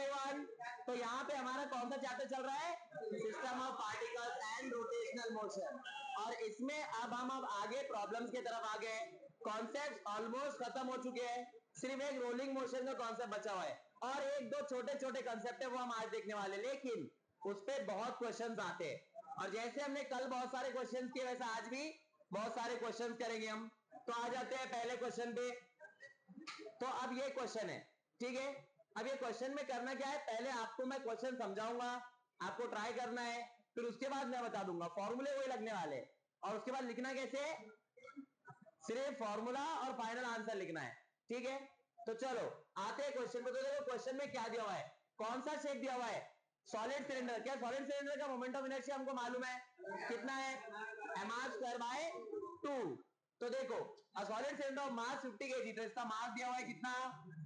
Everyone, तो यहाँ पे हमारा कौन सा चैप्टर चल रहा है? System of particles and rotational motion. और इसमें अब आगे प्रॉब्लम्स की तरफ आ गए। कॉन्सेप्ट ऑलमोस्ट खत्म हो चुके हैं, सिर्फ एक रोलिंग मोशन का कॉन्सेप्ट बचा हुआ है और एक दो छोटे छोटे कॉन्सेप्ट है वो हम आज देखने वाले, लेकिन उस पर बहुत क्वेश्चन आते हैं। और जैसे हमने कल बहुत सारे क्वेश्चन किए वैसे आज भी बहुत सारे क्वेश्चन करेंगे हम। तो आ जाते हैं पहले क्वेश्चन पे। तो अब ये क्वेश्चन है, ठीक है। अब ये क्वेश्चन में करना क्या है, पहले आपको मैं क्वेश्चन समझाऊंगा, आपको ट्राई करना है, फिर उसके बाद मैं बता दूंगा, फॉर्मूले वही लगने वाले। और उसके बाद लिखना कैसे, सिर्फ फॉर्मूला और फाइनल आंसर लिखना है, ठीक है। तो चलो आते हैं क्वेश्चन पे। तो देखो क्वेश्चन में क्या दिया हुआ है, कौन सा शेप दिया हुआ है, सॉलिड सिलेंडर। क्या सॉलिड सिलेंडर का मोमेंट ऑफ इनर्शिया हमको मालूम है कितना है, mr²/2। तो देखो solid cylinder of mass 50 kg, तो इसका मास दिया हुआ है कितना,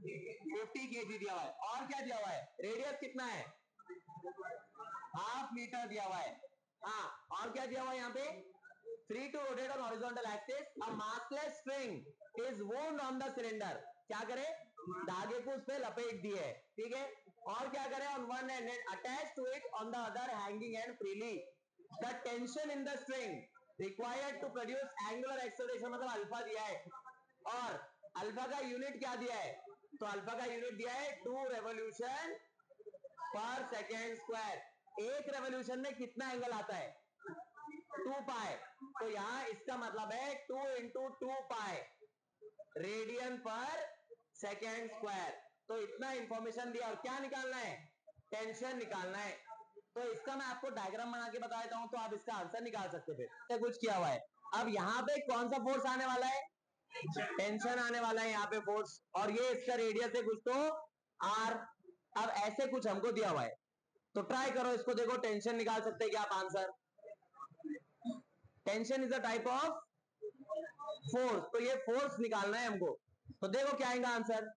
50 kg दिया हुआ है। और क्या दिया हुआ है, रेडियस कितना है, ½ मीटर दिया हुआ है। हाँ, और क्या दिया हुआ है यहाँ पे, free to rotate on horizontal axis, a massless string is wound on the cylinder। क्या करे, धागे को उस पे लपेट दिए, ठीक है। और क्या करे, on one end and attached to it on the other hanging end freely। The tension in the string required to produce angular acceleration, मतलब अल्फा दिया है। और अल्फा का यूनिट क्या दिया है, तो अल्फा का यूनिट दिया है 2 रेवोल्यूशन पर सेकेंड स्क्वायर। एक रेवोल्यूशन में कितना एंगल आता है, 2 पाई। तो यहां इसका मतलब है 2 इंटू 2 पाई रेडियन पर सेकेंड स्क्वायर। तो इतना इंफॉर्मेशन दिया और क्या निकालना है, टेंशन निकालना है। तो इसका मैं आपको डायग्राम बना के बता देता हूं, तो आप इसका आंसर निकाल सकते थे। तो कुछ किया हुआ है, अब यहां पे कौन सा फोर्स आने वाला है, टेंशन आने वाला है यहाँ पे फोर्स, और ये इसका रेडियस है कुछ तो आर। अब ऐसे कुछ हमको दिया हुआ है, तो ट्राई करो इसको, देखो टेंशन निकाल सकते हैं क्या आप answer. Tension is a type of force, तो ये फोर्स निकालना है हमको। तो देखो क्या आएगा आंसर,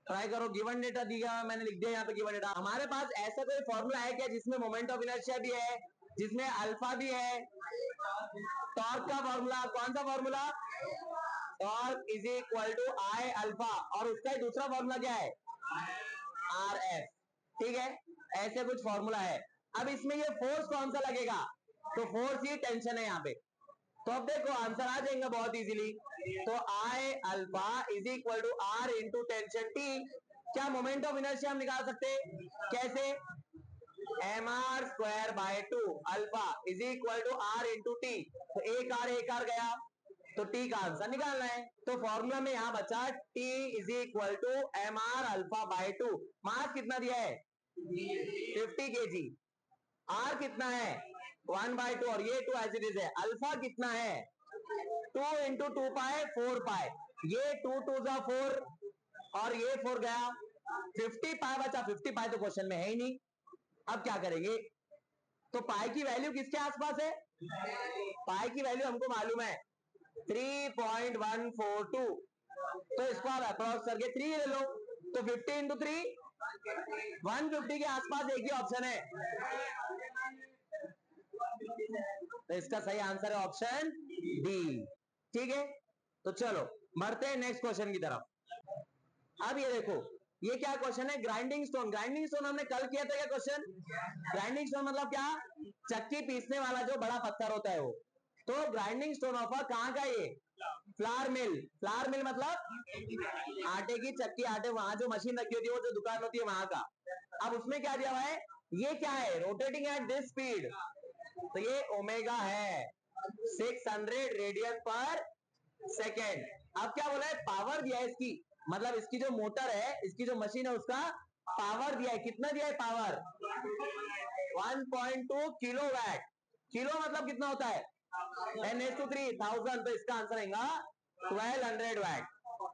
ट्राई करो। गिवन डेटा दिया मैंने, लिख दिया यहाँ पे गिवन डेटा। हमारे पास ऐसा कोई फॉर्मूला है क्या जिसमें मोमेंट ऑफ इनर्शिया भी है, जिसमें अल्फा भी है, टॉर्क का फॉर्मूला, कौन सा formula, torque is equal to I alpha, और उसका दूसरा फॉर्मूला क्या है, आर एफ, ठीक है। ऐसे कुछ फॉर्मूला है। अब इसमें ये फोर्स कौन सा लगेगा, तो फोर्स ही टेंशन है यहाँ पे। तो अब देखो आंसर आ जाएगा बहुत इजीली। तो I alpha is equal to R into tension T. क्या मोमेंट ऑफ इनर्शिया हम निकाल सकते हैं, कैसे, mr²/2 alpha is equal to R into T. तो एक आर गया, तो टी का आंसर निकालना है। तो फॉर्मूला में यहां बचा T is equal to mr²/2। Mass कितना दिया है, 50 kg, आर कितना है 1/2, और ये 2 एज इट इज है। अल्फा कितना है 2 इंटू 2 पाए 4 पाए, ये 2 2 जा 4 और ये 4 गया, 50 पाए बचा। 50 पाए तो क्वेश्चन में है ही नहीं। अब क्या करेंगे, तो पाई की वैल्यू किसके आसपास है, पाई की वैल्यू हमको मालूम है 3.142। तो इसको आप अप्रॉक्स करके 3 ले लो, तो 50 इंटू 3 150 के आसपास एक ही ऑप्शन है। तो इसका सही आंसर है ऑप्शन डी, ठीक है। तो चलो बढ़ते हैं नेक्स्ट क्वेश्चन की तरफ। अब ये देखो, ये क्या क्वेश्चन है, ग्राइंडिंग स्टोन। ग्राइंडिंग स्टोन हमने कल किया था क्या क्वेश्चन, ग्राइंडिंग स्टोन मतलब क्या, चक्की पीसने वाला जो बड़ा पत्थर होता है वो। तो ग्राइंडिंग स्टोन ऑफ कहां का, ये फ्लावर मिल। फ्लावर मिल मतलब आटे की चक्की, आटे वहां जो मशीन रखी होती है, वो जो दुकान होती है वहां का। अब उसमें क्या दिया हुआ है, ये क्या है, रोटेटिंग एट दिस स्पीड, तो ये ओमेगा है 600 रेडियन पर सेकेंड। अब क्या बोला है, पावर दिया है इसकी, मतलब इसकी जो मोटर है, इसकी जो मशीन है, उसका पावर दिया है, कितना दिया है पावर, 1.2 किलो वैट। किलो मतलब कितना होता है 10⁻3,000। तो इसका आंसर आएगा 1200 वैट,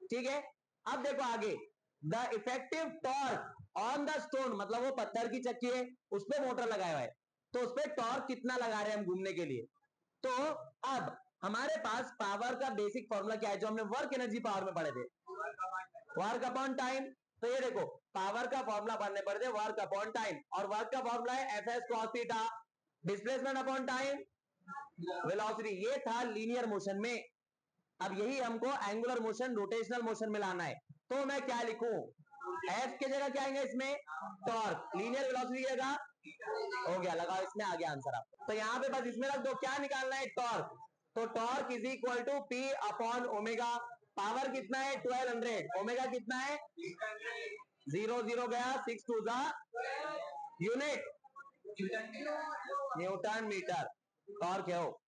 ठीक है। अब देखो आगे, the effective torque on the stone, मतलब वो पत्थर की चक्की है, उस पर मोटर लगाया हुआ है, तो उस पर टॉर्क कितना लगा रहे हैं हम घूमने के लिए। तो अब हमारे पास पावर का बेसिक फॉर्मूला क्या है, जो हमने वर्क एनर्जी पावर में पढ़े थे, वर्क अपॉन टाइम। तो ये देखो पावर का फॉर्मूला पढ़ने पड़ते हैं, वर्क अपॉन टाइम, और वर्क का फॉर्मूला है F S cos theta, displacement upon time, velocity. ये था लीनियर मोशन में। अब यही हमको एंगुलर मोशन रोटेशनल मोशन में लाना है। तो मैं क्या लिखूं, एफ की जगह क्या आएंगे इसमें, टॉर्क, लीनियर वेलोसिटी की जगह हो गया, लगाओ इसमें आ गया आंसर आप। तो यहाँ पे बस इसमें रख दो, क्या निकालना है, टॉर्क। तो torque is equal to P upon omega, power कितना है 1200, ओमेगा कितना है 0 0 गया, 6 टू जा यूनिट न्यूटन मीटर, टॉर्क है वो।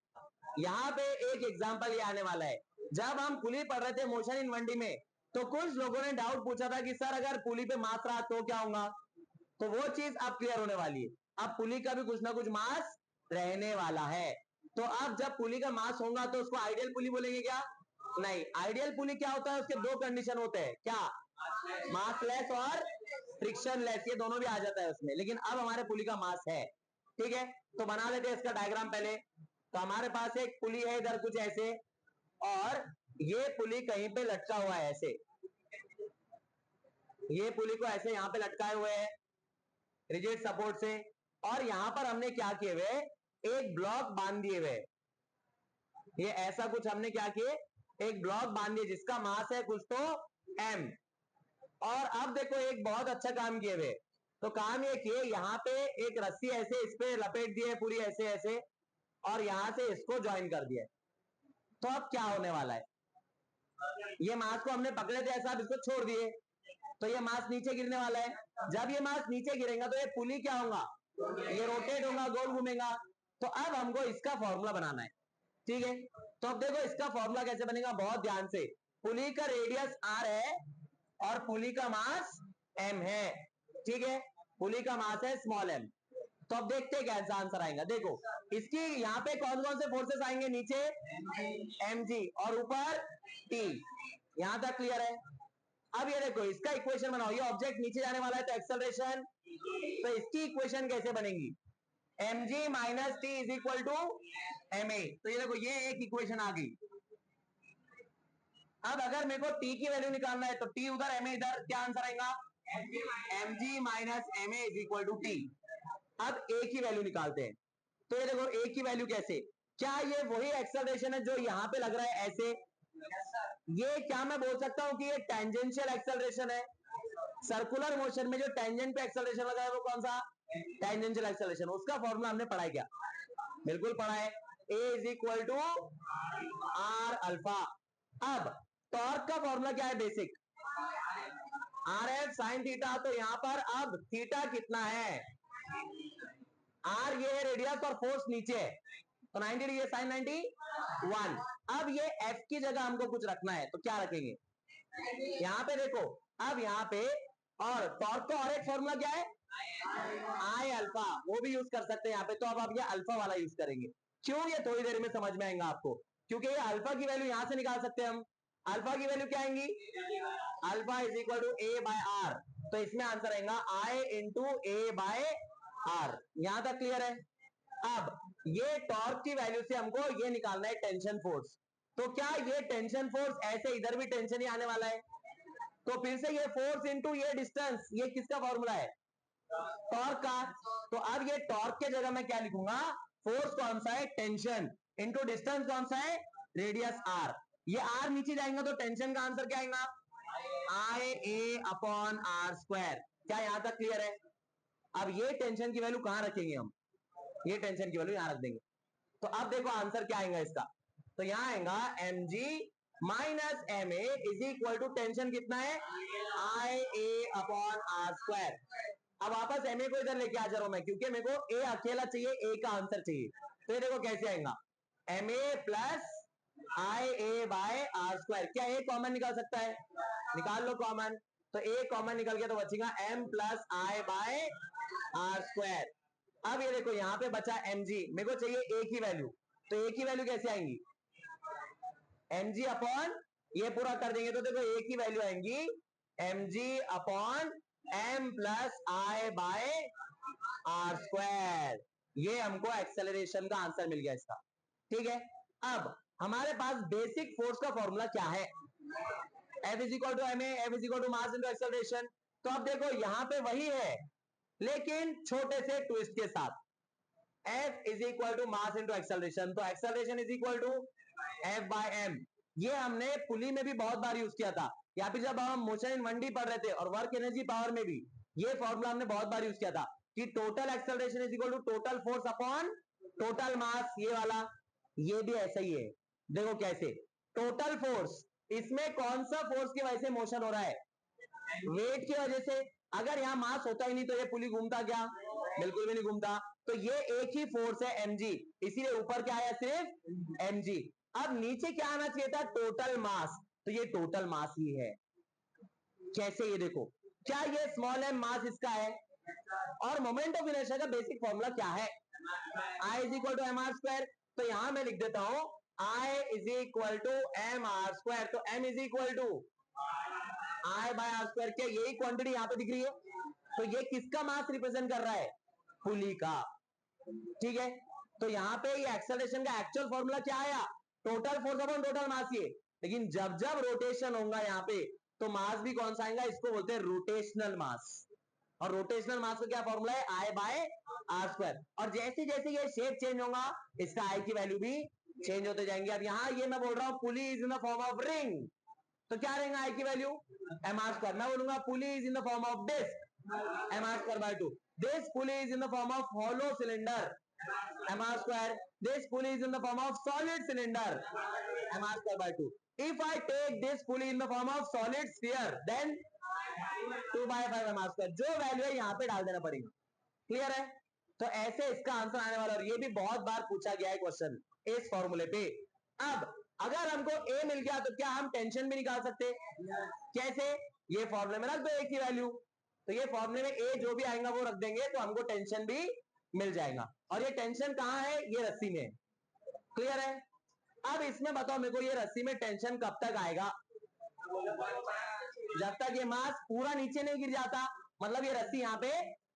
यहाँ पे एक एग्जांपल ये आने वाला है, जब हम पुली पढ़ रहे थे मोशन इन 1D में, तो कुछ लोगों ने डाउट पूछा था कि सर अगर पुली पे मास रहा तो क्या होगा, तो वो चीज अब क्लियर होने वाली है। अब पुली का भी कुछ ना कुछ मास रहने वाला है। तो अब जब पुली का मास होगा तो उसको आइडियल पुली बोलेंगे क्या, नहीं, आइडियल पुली क्या होता है, उसके दो कंडीशन होते हैं, क्या, मास लेस और फ्रिक्शन लेस, ये दोनों भी आ जाता है उसमें, लेकिन अब हमारे पुली का मास है। ठीक है, तो बना लेते हैं इसका डायग्राम पहले। तो हमारे पास एक पुली है इधर कुछ ऐसे, और ये पुली कहीं पे लटका हुआ है ऐसे, ये पुली को ऐसे यहां पे लटकाए हुए हैं रिजिड सपोर्ट से, और यहां पर हमने क्या किए हुए, एक ब्लॉक बांध दिए हुए, ये ऐसा कुछ हमने क्या किए, एक ब्लॉक बांध दिए जिसका मास है कुछ तो m। और अब देखो एक बहुत अच्छा काम किए हुए, तो काम ये किए, यहां पे एक रस्सी ऐसे इस पे लपेट दिए पूरी ऐसे ऐसे, और यहां से इसको ज्वाइन कर दिया। तो अब क्या होने वाला है, ये मास को हमने पकड़े थे ऐसा, अब इसको छोड़ दिए, तो ये मास नीचे गिरने वाला है। जब ये मास नीचे गिरेगा तो ये पुली क्या होगा, ये रोटेट होगा, गोल घूमेगा। तो अब हमको इसका फॉर्मूला बनाना है। ठीक है, तो अब देखो इसका फॉर्मूला कैसे बनेगा, बहुत ध्यान से। पुली का रेडियस r है और पुली का मास m है। ठीक है, पुली का मास है स्मॉल m। तो अब देखते हैं कैसा आंसर आएगा। देखो इसकी यहाँ पे कौन कौन से फोर्सेस आएंगे, नीचे mg और ऊपर t, यहां तक क्लियर है। अब ये देखो इसका इक्वेशन बनाओ, ये ऑब्जेक्ट नीचे जाने वाला है तो एक्सेलरेशन, तो इसकी इक्वेशन कैसे बनेगी, mg minus T is equal to ma। तो ये देखो ये एक इक्वेशन आ गई। अब अगर मेरे को t की वैल्यू निकालना है तो t उधर ma इधर, क्या आंसर आएगा, mg minus ma is equal to T. अब a की वैल्यू निकालते हैं, तो ये देखो a की वैल्यू कैसे, क्या ये वही एक्सेलरेशन है जो यहां पे लग रहा है ऐसे, ये क्या मैं बोल सकता हूं कि ये टेंजेंशियल एक्सेलरेशन है। सर्कुलर मोशन में जो टेंजेंट पे एक्सेलरेशन लगा है वो कौन सा, टेंजेंशियल एक्सेलरेशन। उसका फॉर्मूला हमने पढ़ा है क्या, बिल्कुल पढ़ा है, a is equal to R alpha. अब टॉर्क का फॉर्मूला क्या है, basic R F sine theta. तो यहां पर अब थीटा कितना है, आर ये है रेडियस और फोर्स नीचे है, तो 90 डिग्री साइन 91। अब ये एफ की जगह हमको कुछ रखना है, तो क्या रखेंगे, यहां पे देखो, अब यहां पे, और टॉर्क का और एक फॉर्मूला क्या है, आई अल्फा, वो भी यूज कर सकते हैं यहाँ पे। तो अब आप ये अल्फा वाला यूज करेंगे, क्यों, ये थोड़ी देर में समझ में आएगा आपको, क्योंकि ये अल्फा की वैल्यू यहां से निकाल सकते हैं हम। अल्फा की वैल्यू क्या आएंगी, alpha is equal to A by R, तो इसमें आंसर आएगा I into A by R. यहां तक क्लियर है। अब ये टॉर्क की वैल्यू से हमको ये निकालना है टेंशन फोर्स। तो क्या ये टेंशन फोर्स ऐसे इधर भी टेंशन ही आने वाला है, तो फिर से ये फोर्स इंटू ये डिस्टेंस, ये किसका फॉर्मूला है, टॉर्क का। तो अब ये टॉर्क के जगह मैं क्या लिखूंगा, फोर्स कौन सा है, टेंशन, इंटू डिस्टेंस कौन सा है, रेडियस आर। ये आर नीचे जाएगा तो टेंशन का आंसर क्या आएगा, आई ए अपॉन आर स्क्वायर। क्या यहां तक क्लियर है। अब ये टेंशन की वैल्यू कहां रखेंगे हम, ये टेंशन की वैल्यू यहां रख देंगे। तो अब देखो आंसर क्या आएगा इसका, तो यहां आएगा M G minus M A is equal to tension कितना है, I A upon R square. अब वापस एम ए को इधर लेके आ जा रहा हूं मैं, क्योंकि मेरे को ए अकेला चाहिए, ए का आंसर चाहिए। तो ये देखो कैसे आएगा, M A plus I A by R square. क्या ए कॉमन निकाल सकता है, निकाल लो कॉमन। तो ए कॉमन निकल गया तो बचेगा M plus I by R square. अब ये देखो यहां पे बचा एम जी, मेरे को चाहिए ए की वैल्यू, तो ए की वैल्यू कैसे आएंगी, एम जी अपॉन, ये पूरा कर देंगे तो देखो ए की वैल्यू आएंगी M G upon M plus I by R square. ये हमको एक्सेलरेशन का आंसर मिल गया इसका। ठीक है, अब हमारे पास बेसिक फोर्स का फॉर्मूला क्या है, F is equal to M F is equal to mass into acceleration. तो अब देखो यहां पे वही है, लेकिन छोटे से ट्विस्ट के साथ, F is equal to mass into acceleration. तो acceleration is equal to F by M, ये हमने पुली में भी बहुत बार यूज किया था। या फिर जब हम मोशन इन 1D पढ़ रहे थे और वर्क एनर्जी पावर में भी ये फॉर्मूला हमने बहुत बार यूज किया था कि total acceleration is equal to total force upon total mass, ये वाला, ये भी ऐसा ही है। देखो कैसे, टोटल फोर्स, इसमें कौन सा फोर्स की वजह से मोशन हो रहा है, वेट की वजह से। अगर यहां मास होता ही नहीं तो ये पुली घूमता क्या, बिल्कुल भी नहीं घूमता। तो ये एक ही फोर्स है mg, इसीलिए ऊपर क्या आया, सिर्फ mg। अब नीचे क्या आना चाहिए था, टोटल मास, तो ये टोटल मास ही है। कैसे, ये देखो, क्या ये स्मॉल एम मास इसका है, और मोमेंट ऑफ इनर्शिया का बेसिक फॉर्मूला क्या है, I is equal to M R square. तो यहां मैं लिख देता हूं I is equal to M R square, तो m is equal to I by R square. क्या यही क्वांटिटी यहां पे दिख रही है, तो ये किसका मास रिप्रेजेंट कर रहा है, पुली का, ठीक है। तो यहां पे ये एक्सेलरेशन का एक्चुअल फॉर्मूला क्या आया, total force upon total mass ये। लेकिन जब जब रोटेशन होगा यहां पे तो मास भी कौन सा आएगा, इसको बोलते हैं रोटेशनल मास। और रोटेशनल मास का क्या फॉर्मूला है, आई बाय आर स्क्वायर। और जैसे जैसे ये शेप चेंज होगा इसका आई की वैल्यू भी चेंज होते जाएंगे। अब यहां ये मैं बोल रहा हूं पुली is in the form of ring, तो क्या रहेगा आई की वैल्यू, एम आर स्क्वायर। मैं बोलूंगा pulley is in the form of disc, M R square by 2। This pulley is in the form of hollow cylinder, M R square. This pulley is in the form of solid cylinder, M R square by 2। If I take this pulley in the form of solid sphere, then 2/5 M R square, जो value है यहां पे डाल देना पड़ेगा। Clear है, तो ऐसे इसका आंसर आने वाला। और ये भी बहुत बार पूछा गया है क्वेश्चन इस फॉर्मूले पे। अब अगर हमको ए मिल गया तो क्या हम टेंशन भी निकाल सकते, कैसे, ये फॉर्मूले में रख दो ए की वैल्यू, तो ये फॉर्मूले में ए जो भी आएगा वो रख देंगे तो हमको टेंशन भी मिल जाएगा। और ये टेंशन कहां है, ये रस्सी में। क्लियर है, अब इसमें बताओ मेरे को, ये रस्सी में टेंशन कब तक आएगा, जब तक ये मास पूरा नीचे नहीं गिर जाता, मतलब ये रस्सी यहां पे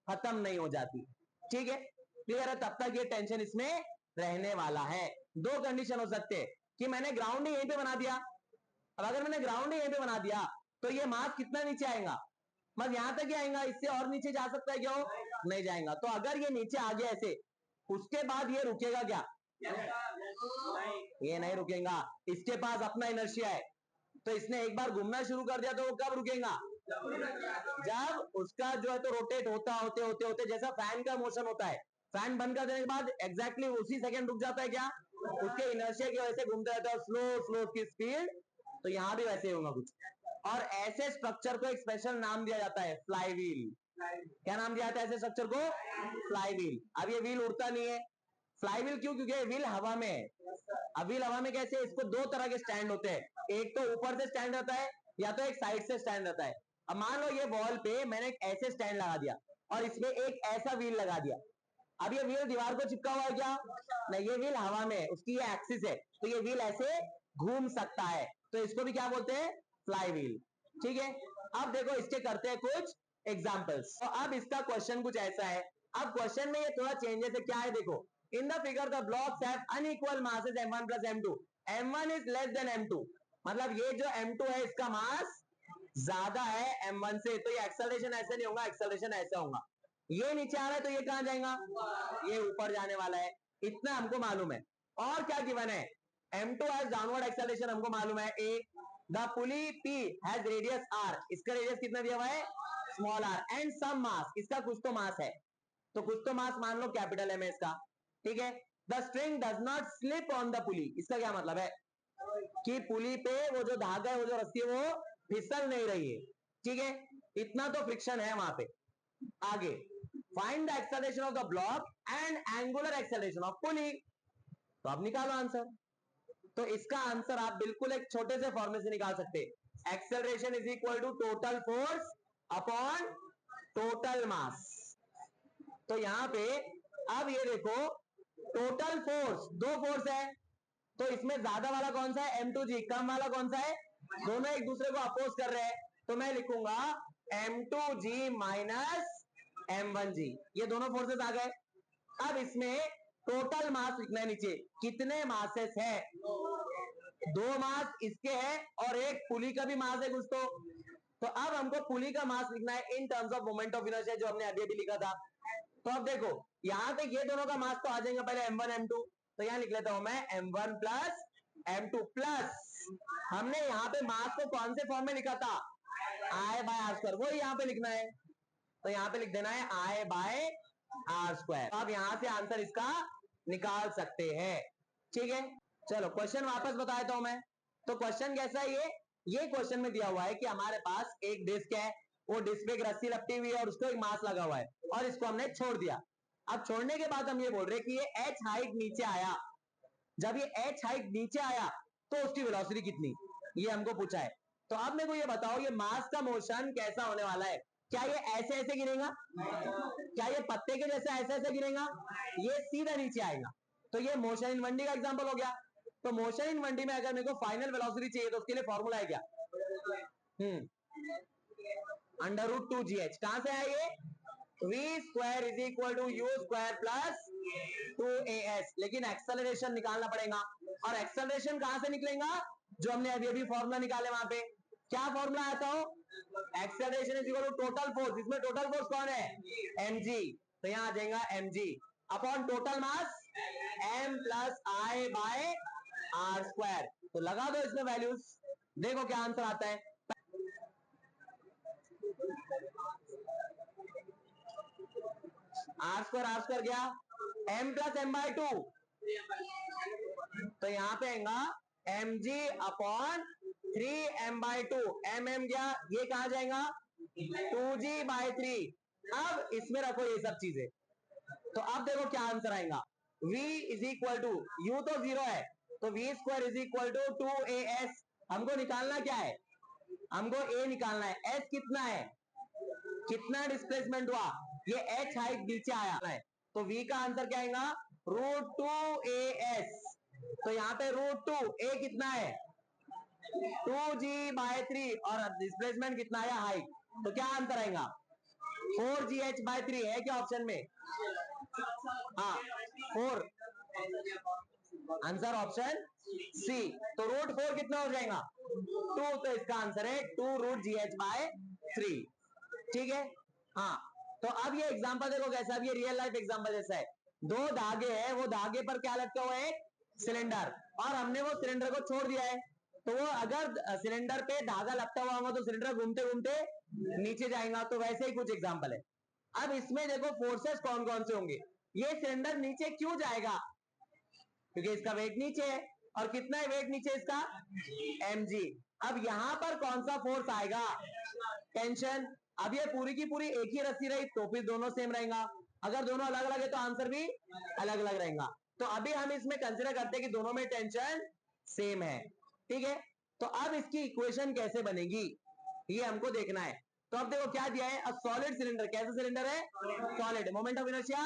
खत्म नहीं हो जाती, ठीक है। क्लियर है, तब तक ये टेंशन इसमें रहने वाला है। दो कंडीशन हो सकते हैं कि मैंने ग्राउंड ही यहीं पे बना दिया, अब अगर मैंने ग्राउंड ही यहीं पे बना दिया तो ये मास कितना नीचे आएगा, बस यहां तक ही आएगा, इससे और नीचे जा सकता है क्या, नहीं जाएगा। तो अगर ये नीचे आ गया ऐसे, उसके बाद ये रुकेगा क्या, ये नहीं रुकेगा, इसके पास अपना इनर्शिया है। तो इसने एक बार घूमना शुरू कर दिया तो वो कब रुकेगा, जब उसका जो है तो रोटेट होता होते होते होते, जैसा फैन का मोशन होता है, फैन बंद कर देने के बाद एग्जैक्टली उसी सेकंड रुक जाता है क्या, उसके इनर्शिया की वजह से घूमता रहता है स्लो स्लो की स्पीड। तो यहां भी वैसे होगा कुछ। और ऐसे स्ट्रक्चर को एक स्पेशल नाम दिया जाता है, फ्लाई व्हील। क्या नाम दिया जाता है ऐसे स्ट्रक्चर को, फ्लाई व्हील। अब ये व्हील उड़ता नहीं है, फ्लाई व्हील क्यों, क्योंकि व्हील हवा में है। अब व्हील हवा में कैसे, इसको दो तरह के स्टैंड होते हैं, एक तो ऊपर से स्टैंड रहता है या तो एक साइड से स्टैंड रहता है। अब मान लो ये वॉल पे मैंने एक ऐसे स्टैंड लगा दिया और इसमें एक ऐसा व्हील लगा दिया। अब ये व्हील दीवार को चिपका हुआ है क्या, नहीं, ये व्हील हवा में है, उसकी ये एक्सिस है, तो ये व्हील ऐसे घूम सकता है, तो इसको भी क्या बोलते हैं, फ्लाई व्हील, ठीक है। अब देखो इसके करते हैं कुछ एग्जांपल्स। तो अब इसका क्वेश्चन कुछ ऐसा है। अब क्वेश्चन में ये थोड़ा चेंजेस है, क्या है देखो, in the figure the blocks have unequal masses m1 plus m2, m1 is less than m2, मतलब ये जो m2 है इसका मास ज्यादा है m1 से, तो ये एक्सेलरेशन ऐसे नहीं होगा, एक्सेलरेशन ऐसा होगा। ये नीचे आ रहा है तो ये कहां जाएगा, ये ऊपर जाने वाला है, इतना हमको मालूम है। और क्या गिवन है, m2 हैज डाउनवर्ड एक्सेलरेशन हमको मालूम है a, the pulley p has radius r, इसका रेडियस कितना दिया हुआ है, स्मॉल r, एंड सम मास, इसका कुछ तो मास है, तो कुछ तो मास मान लो कैपिटल एम है इसका, ठीक है। The string does not slip on the पुली, इसका क्या मतलब है कि पुली पे वो जो धागा है, वो जो रस्सी है वो फिसल नहीं रही है, ठीक है। इतना तो फ्रिक्शन है वहां पे। आगे, find the acceleration of the block and angular acceleration of pulley, तो अब निकालो आंसर। तो इसका आंसर आप बिल्कुल एक छोटे से फॉर्मूले से निकाल सकते हैं, acceleration is equal to total force upon total mass. तो यहां पे अब ये देखो, टोटल फोर्स, दो फोर्स है, तो इसमें ज्यादा वाला कौन सा है, m2g, कम वाला कौन सा है, दोनों एक दूसरे को अपोज कर रहे हैं, तो मैं लिखूंगा m2g माइनस m1g, ये दोनों फोर्सेस आ गए। अब इसमें टोटल मास लिखना है नीचे, कितने मासेस है, दो मास इसके हैं और एक पुली का भी मास है कुछ तो अब हमको पुली का मास लिखना है in terms of moment of inertia, जो हमने अभी अभी लिखा था। तो अब देखो यहां तक ये दोनों का मास तो आ जाएगा, पहले m1 m2, तो यहां लिख लेता हूं मैं m1 प्लस m2 प्लस हमने यहाँ पे मास को कौन से फॉर्म में लिखा था, आई बाय आर स्क्वायर, वो यहाँ पे लिखना है। तो यहाँ पे लिख देना है आई बाय आर स्क्वायर। आप यहां से आंसर इसका निकाल सकते हैं। ठीक है, चलो क्वेश्चन वापस बता देता हूं मैं। तो क्वेश्चन कैसा है, ये क्वेश्चन में दिया हुआ है कि हमारे पास एक डिस्क है, वो डिस्क पे एक रस्सी लपटी हुई है और उसको एक मास लगा हुआ है और इसको हमने छोड़ दिया। अब छोड़ने के बाद हम ये बोल रहे हैं कि ये एच हाइट नीचे आया, जब ये एच हाइट नीचे आया तो उसकी वेलोसिटी कितनी, ये हमको पूछा है। तो अब मेरे को ये बताओ, ये मास का मोशन कैसा होने वाला है? क्या ये ऐसे ऐसे गिरेगा? क्या ये पत्ते के जैसे ऐसे ऐसे गिरेगा? ये सीधा नीचे आएगा। तो ये मोशन इन वनडी का एग्जांपल हो गया। तो मोशन इन वनडी में अगर मेरे को फाइनल वेलोसिटी चाहिए तो उसके लिए फॉर्मूला है क्या? Under root 2gh। कहां से है ये? v square is equal to U square plus 2as। लेकिन एक्सेलरेशन निकालना पड़ेगा, और एक्सेलरेशन कहां से निकलेगा? जो हमने अभी अभी फॉर्मूला निकाले वहां पे क्या फॉर्मूला आता हो? Acceleration is equal to total force. इसमें टोटल फोर्स कौन है? mg। तो यहां आ जाएगा mg upon total mass m plus I by R square. तो लगा दो इसमें वैल्यूज, देखो क्या आंसर आता है। आर स्क्वायर गया, m प्लस एम बाय 2। तो यहां पे आएगा M G upon 3m/2। M गया, ये कहा जाएगा 2g/3। अब इसमें रखो ये सब चीजें, तो अब देखो क्या आंसर आएगा। v is equal to, U तो जीरो है, तो v square is equal to 2as। हमको निकालना क्या है? हमको a निकालना है। s कितना है? कितना डिस्प्लेसमेंट हुआ? ये h हाइट नीचे आया है, तो v का आंसर क्या आएगा? √2as। तो यहाँ पे √2, a कितना है? 2g/3, और डिस्प्लेसमेंट कितना आया? हाइट। तो क्या आंसर आएगा? 4gh/3 है क्या ऑप्शन में? हाँ 4, आंसर ऑप्शन सी। तो √4 कितना हो जाएगा? 2। तो इसका आंसर है 2√gh/3। ठीक है, हाँ। तो अब ये एग्जांपल देखो कैसा, अब ये रियल लाइफ एग्जांपल जैसा है। दो धागे हैं, वो धागे पर क्या लटका हुआ है? सिलेंडर, और हमने वो सिलेंडर को छोड़ दिया है। तो वो अगर सिलेंडर पे धागा लपटा हुआ होगा तो सिलेंडर घूमते घूमते नीचे जाएगा। तो वैसे ही कुछ एग्जांपल है। अब इसमें देखो फोर्सेस कौन कौन से होंगे। ये सिलेंडर नीचे क्यों जाएगा? क्योंकि इसका वेट नीचे है, और कितना है वेट नीचे इसका? mg। अब यहां पर कौन सा फोर्स आएगा? टेंशन। अब ये पूरी की पूरी एक ही रस्सी रही तो फिर दोनों सेम रहेगा, अगर दोनों अलग अलग है तो आंसर भी अलग अलग रहेगा। तो अभी हम इसमें कंसिडर करते हैं कि दोनों में टेंशन सेम है। ठीक है, तो अब इसकी इक्वेशन कैसे बनेगी ये हमको देखना है। तो अब देखो क्या दिया है, अ सॉलिड सिलेंडर। कैसा सिलेंडर है? Solid. Moment of inertia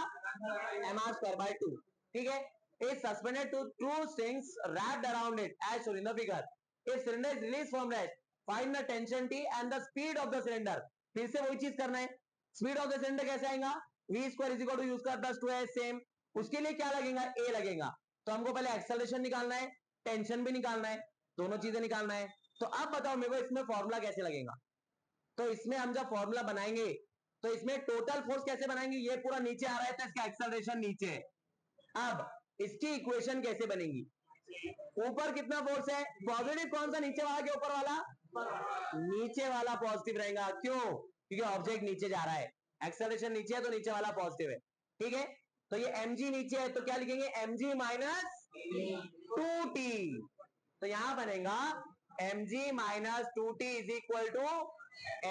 mr²/2। ठीक है, is suspended to two strings wrapped around it as shown in the figure. If cylinder is released from rest, find the tension T and the speed of the cylinder. फिर से वही चीज करना है। Speed of the cylinder कैसे आएगा? v square is equal to U square plus 2 same. उसके लिए क्या लगेगा? a लगेगा। तो हमको पहले एक्सेलरेशन निकालना है, टेंशन भी निकालना है, दोनों चीजें निकालना है। तो अब बताओ मेरे को इसमें फॉर्मूला कैसे लगेगा। तो इसमें हम जब फॉर्मूला बनाएंगे तो इसमें टोटल फोर्स कैसे बनाएंगे? ये पूरा नीचे आ रहा है तो इसका एक्सेलरेशन नीचे है। अब इसकी इक्वेशन कैसे बनेगी? ऊपर कितना फोर्स है? पॉजिटिव कौन सा? नीचे वाला के ऊपर वाला? नीचे वाला पॉजिटिव रहेगा। क्यों? क्योंकि ऑब्जेक्ट नीचे जा रहा है, एक्सेलरेशन नीचे है तो नीचे वाला पॉजिटिव है। ठीक है, तो ये mg नीचे है तो क्या लिखेंगे? mg minus 2t। तो यहां बनेगा mg minus 2t is equal to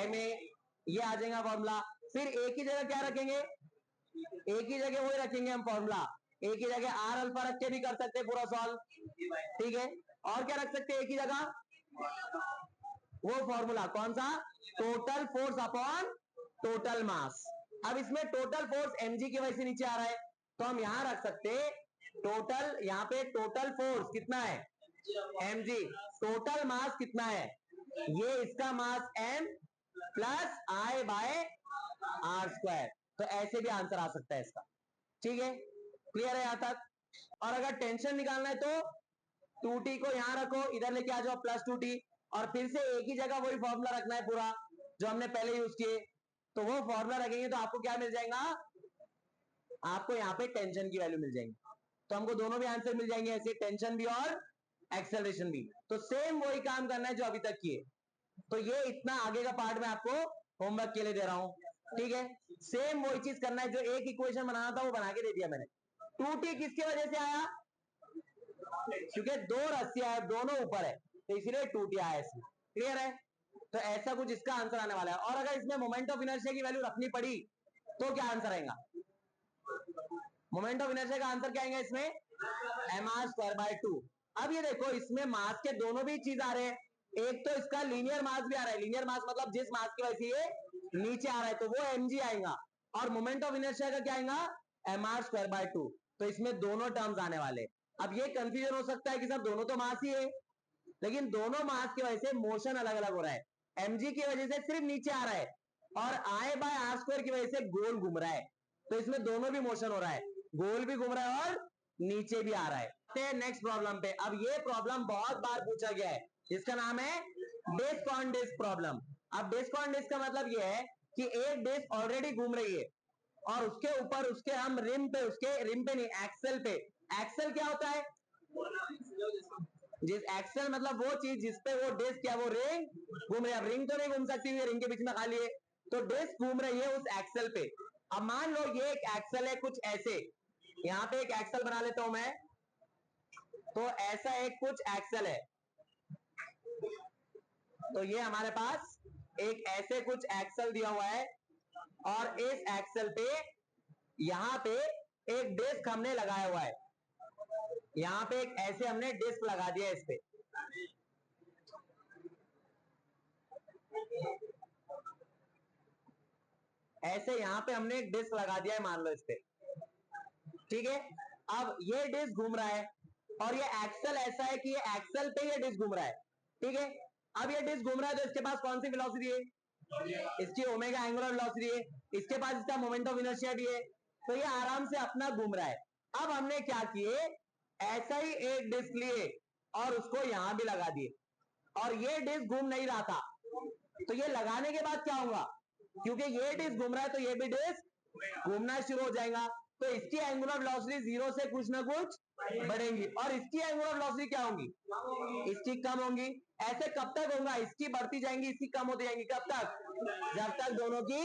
ma। ये आ जाएगा फॉर्मूला। फिर एक ही जगह क्या रखेंगे? एक ही जगह वही रखेंगे हम फॉर्मूला। एक ही जगह आर अल्फा रख के भी कर सकते हैं पूरा सॉल्व। ठीक है, और क्या रख सकते हैं एक ही जगह? वो फॉर्मूला कौन सा? टोटल फोर्स अपॉन टोटल मास। अब इसमें टोटल फोर्स mg की वजह से नीचे आ रहा है तो हम यहां रख सकते टोटल। यहां पे टोटल फोर्स कितना है? mg। टोटल मास कितना है? ये इसका mass m plus I by R square. तो ऐसे भी आंसर आ सकता है इसका। ठीक है, क्लियर है यहां तक? और अगर टेंशन निकालना है तो 2t को यहां रखो, इधर लेके आ जाओ प्लस 2t, और फिर से एक ही जगह वही फॉर्मूला रखना है पूरा जो हमने पहले यूज किए। तो वो फॉर्मूला रखेंगे तो आपको क्या मिल जाएगा? आपको यहाँ पे टेंशन की वैल्यू मिल जाएगी। तो हमको दोनों भी आंसर मिल जाएंगे ऐसे, टेंशन भी और एक्सेलरेशन भी। तो सेम वही काम करना है जो अभी तक किए। तो ये इतना आगे का पार्ट मैं आपको होमवर्क के लिए दे रहा हूं, ठीक है। सेम वही चीज करना है, जो एक इक्वेशन बनाना था वो बना के दे दिया मैंने। 2t किसकी वजह से आया? क्योंकि दो रस्सियां है, दोनों ऊपर है, तो इसीलिए 2t आया इसमें। क्लियर है? तो ऐसा कुछ इसका आंसर आने वाला है। और अगर इसमें मोमेंट ऑफ इनर्शिया की वैल्यू रखनी पड़ी तो क्या आंसर आएगा? मोमेंट ऑफ इनर्शिया का आंसर क्या आएगा इसमें? mr²/2। अब ये देखो, इसमें मास के दोनों भी चीज आ रहे हैं। एक तो इसका लीनियर मास भी आ रहा है, लीनियर मास मतलब जिस मास की वजह से ये नीचे आ रहा है तो वो mg आएगा, और मोमेंट ऑफ इनर्शिया का क्या आएगा? mr²/2। तो इसमें दोनों टर्म्स आने वाले। अब ये कंफ्यूजन हो सकता है कि सर दोनों तो मास ही है, लेकिन दोनों मास की वजह से मोशन अलग अलग हो रहा है। mg की वजह से सिर्फ नीचे आ रहा है, और I/r² की वजह से गोल घूम रहा है। तो इसमें दोनों भी मोशन हो रहा है, गोल भी घूम रहा है और नीचे भी आ रहा है। नेक्स्ट प्रॉब्लम पे। अब ये प्रॉब्लम बहुत बार पूछा गया है, इसका नाम है डिस्क ऑन डिस्क प्रॉब्लम। अब डिस्क ऑन डिस्क का मतलब ये है कि एक डिस्क ऑलरेडी घूम रही है और उसके ऊपर उसके हम रिम पे, उसके रिम पे नहीं, एक्सेल पे। एक्सेल क्या होता है? जिस एक्सेल मतलब वो चीज जिसपे वो डिस्क या वो रिंग घूम रही है। अब रिंग तो नहीं घूम सकती, रिंग के बीच में खाली है, तो डिस्क घूम रही है उस एक्सेल पे। अब मान लो ये एक एक्सेल है कुछ ऐसे, यहां पे एक एक्सेल बना लेता हूं मैं। तो ऐसा एक कुछ एक्सेल है, तो ये हमारे पास एक ऐसे कुछ एक्सेल दिया हुआ है, और इस एक्सेल पे यहां पे एक डिस्क हमने लगाया हुआ है। यहां पे एक ऐसे हमने डिस्क लगा दिया इस पे। ऐसे यहां पे हमने एक डिस्क लगा दिया है, मान लो इस पे, ठीक है। अब ये डिस्क घूम रहा है, और ये एक्सेल ऐसा है कि ये एक्सेल पे ये डिस्क घूम रहा है, ठीक है। अब ये डिस्क घूम रहा है तो इसके पास कौन सी वेलोसिटी है? इसकी ओमेगा एंगुलर वेलोसिटी है। इसके पास इसका मोमेंट ऑफ इनर्शिया भी है, तो ये आराम से अपना घूम रहा है। अब हमने क्या किए, ऐसा ही एक डिस्क लिए और उसको यहां भी लगा दिए, और ये डिस्क घूम नहीं रहा था, तो ये लगाने के बाद क्या होगा? क्योंकि ये डिस्क घूम रहा है तो ये भी डिस्क घूमना शुरू हो जाएगा, तो इसकी एंगुलर वेलोसिटी जीरो से कुछ ना कुछ बढ़ेंगी, और इसकी एंगुलर वेलोसिटी क्या होगी? इसकी कम होंगी। ऐसे कब तक होगा? इसकी बढ़ती जाएंगी, इसकी कम होती जाएंगी। कब तक? जब तक दोनों की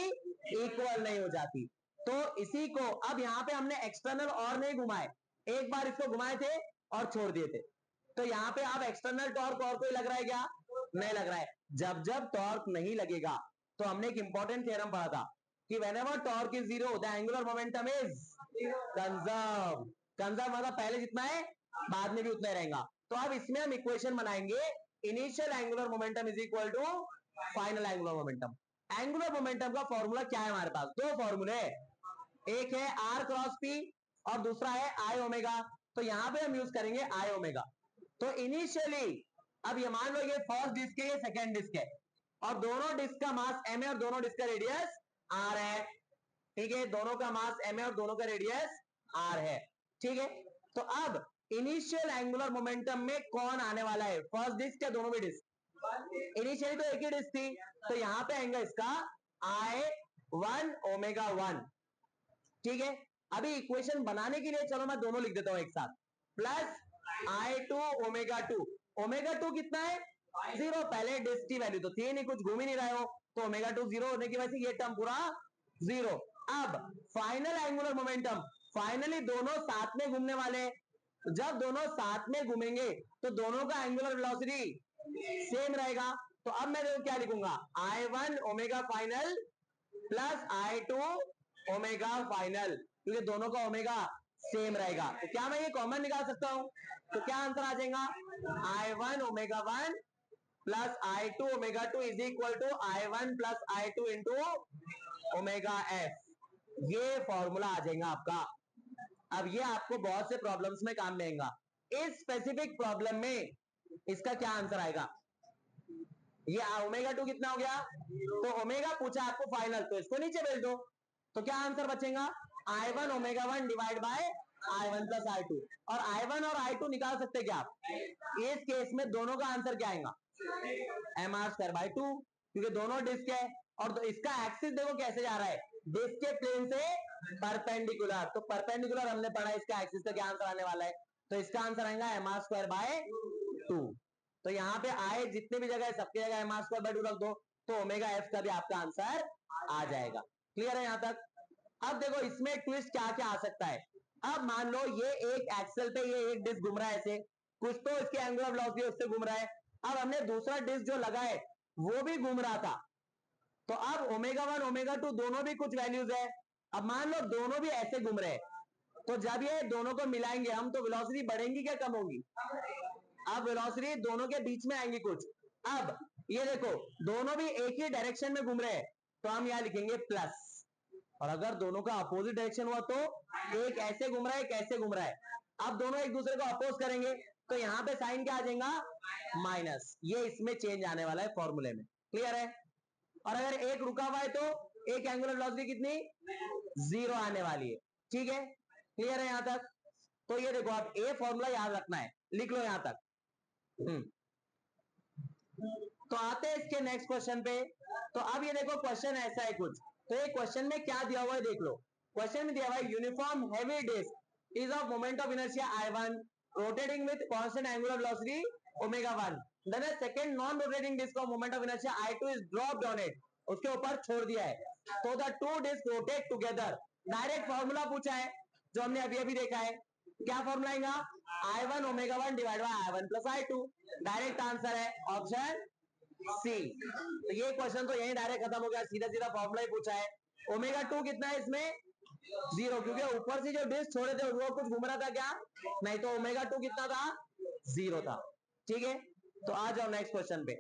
इक्वल नहीं हो जाती। तो इसी को अब यहां पे हमने एक्सटर्नल और नहीं घुमाए, एक बार इसको घुमाए थे और छोड़ दिए थे। तो यहां पे अब एक्सटर्नल टॉर्क और कोई लग रहा है क्या? नहीं लग रहा है। जब जब टॉर्क नहीं लगेगा, तो हमने एक इंपॉर्टेंट थ्योरम पढ़ा था कि whenever torque is zero the angular momentum is conserved। Conserve मतलब पहले जितना है बाद में भी उतना ही रहेगा। तो अब इसमें हम इक्वेशन बनाएंगे, initial angular momentum is equal to final angular momentum. Angular momentum का फॉर्मूला क्या है? हमारे पास दो फॉर्मूले, एक है आर क्रॉस पी और दूसरा है आई ओमेगा। तो यहां पे हम यूज करेंगे आई ओमेगा। तो इनिशियली, अब ये मान लो ये फर्स्ट डिस्क है, ये सेकेंड डिस्क है, और दोनों डिस्क का मास m है और दोनों डिस्क का रेडियस r है, ठीक है। दोनों का मास m है और दोनों का रेडियस r है, ठीक है। तो अब इनिशियल एंगुलर मोमेंटम में कौन आने वाला है? फर्स्ट डिस्क या दोनों भी डिस्क? इनिशियली तो एक ही डिस्क थी, तो यहां पे आएगा इसका I1 ω1, ठीक है। अभी इक्वेशन बनाने के लिए चलो मैं दोनों लिख देता हूं एक साथ, प्लस I2 ω2। ω2 कितना है? जीरो। पहले डिस्क की वैल्यू तो थी नहीं, कुछ घूम ही नहीं रहे हो, तो ω2 जीरो होने की वजह से ये टर्म पूरा जीरो। अब फाइनल एंगुलर मोमेंटम, फाइनली दोनों साथ में घूमने वाले, जब दोनों साथ में घूमेंगे तो दोनों का एंगुलर वेलोसिटी सेम रहेगा। तो अब मैं देखो क्या लिखूंगा, I1 omega final plus I2 omega final, क्योंकि दोनों का ओमेगा सेम रहेगा। तो क्या मैं ये कॉमन निकाल सकता हूं? तो क्या आंसर आ जाएगा? I1 ω1 plus I2 ω2 is equal to I1 plus I2 into omega F. ये फॉर्मूला आ जाएगा आपका। अब ये आपको बहुत से प्रॉब्लम्स में काम में आएगा। इस स्पेसिफिक प्रॉब्लम में इसका क्या आंसर आएगा? ये ω2 कितना हो गया? तो ओमेगा पूछा आपको फाइनल, तो इसको नीचे भेज दो, तो क्या आंसर बचेगा? I1 ω1 divide by I1 plus I2। और I1 और I2 निकाल सकते क्या आप? इस केस में दोनों का आंसर क्या आएगा? mr²/2, क्योंकि दोनों डिस्क है, और तो इसका एक्सिस देखो कैसे जा रहा है, डिस्क के प्लेन से परपेंडिकुलर। तो परपेंडिकुलर हमने पढ़ा, इसका एक्सिस का क्या आंसर आने वाला है? तो इसका आंसर आएगा mr²/2। 2। तो यहाँ पे आए जितने भी जगह है सबकी जगह एम आर स्क्वायर बाय 2 रख दो, तो ओमेगा एफ का भी आपका आंसर आ जाएगा। क्लियर है यहां तक? अब देखो इसमें ट्विस्ट क्या क्या आ सकता है। अब मान लो ये एक एक्सेल पे ये एक डिस्क घूम रहा है ऐसे, कुछ तो इसके एंगुलर वेलोसिटी उससे घूम रहा है। अब हमने दूसरा डिस्क जो लगा है वो भी घूम रहा था, तो अब ओमेगा 1 ओमेगा 2 दोनों भी कुछ वैल्यूज है। अब मान लो दोनों भी ऐसे घूम रहे हैं, तो जब ये दोनों को मिलाएंगे हम, तो वेलोसिटी बढ़ेंगी क्या कम होगी? अब वेलोसिटी दोनों के बीच में आएंगी कुछ। अब ये देखो दोनों भी एक ही डायरेक्शन में घूम रहे हैं, तो हम यहां लिखेंगे प्लस। और अगर दोनों का अपोजिट डायरेक्शन हुआ तो एक ऐसे घूम रहा है एक ऐसे घूम रहा है, अब दोनों एक दूसरे को अपोज करेंगे, तो यहां पे साइन क्या आ जाएगा? माइनस। ये इसमें चेंज आने वाला है फॉर्मूले में। क्लियर है? और अगर एक रुका हुआ है तो एक एंगुलर वेलोसिटी कितनी? 0 आने वाली है। ठीक है, क्लियर है यहां तक? तो ये देखो आप ए फॉर्मूला याद रखना है, लिख लो यहां तक। तो आते हैं इसके नेक्स्ट क्वेश्चन पे। तो अब ये देखो क्वेश्चन ऐसा है कुछ, तो ये क्वेश्चन में क्या दिया हुआ है देख लो। क्वेश्चन में दिया हुआ है uniform heavy disc is of moment of inertia I1 rotating with constant angular velocity omega 1, then a second non rotating disc of moment of inertia I2 is dropped on it, उसके ऊपर छोड़ दिया है, तो the two disc rotate together. Direct formula पूछा है जो हमने अभी अभी देखा है। क्या फॉर्मूला आएगा? I1 omega 1 divide by I1 plus I2। Direct answer है ऑप्शन सी। तो ये क्वेश्चन तो यही डायरेक्ट खत्म हो गया, सीधा सीधा फॉर्मूला ही पूछा है। ओमेगा 2 कितना है इसमें? 0, क्योंकि ऊपर से जो डिस्क छोड़े थे वो कुछ घूम रहा था क्या? नहीं, तो ओमेगा 2 कितना था? 0 था। ठीक है, तो आ जाओ नेक्स्ट क्वेश्चन पे।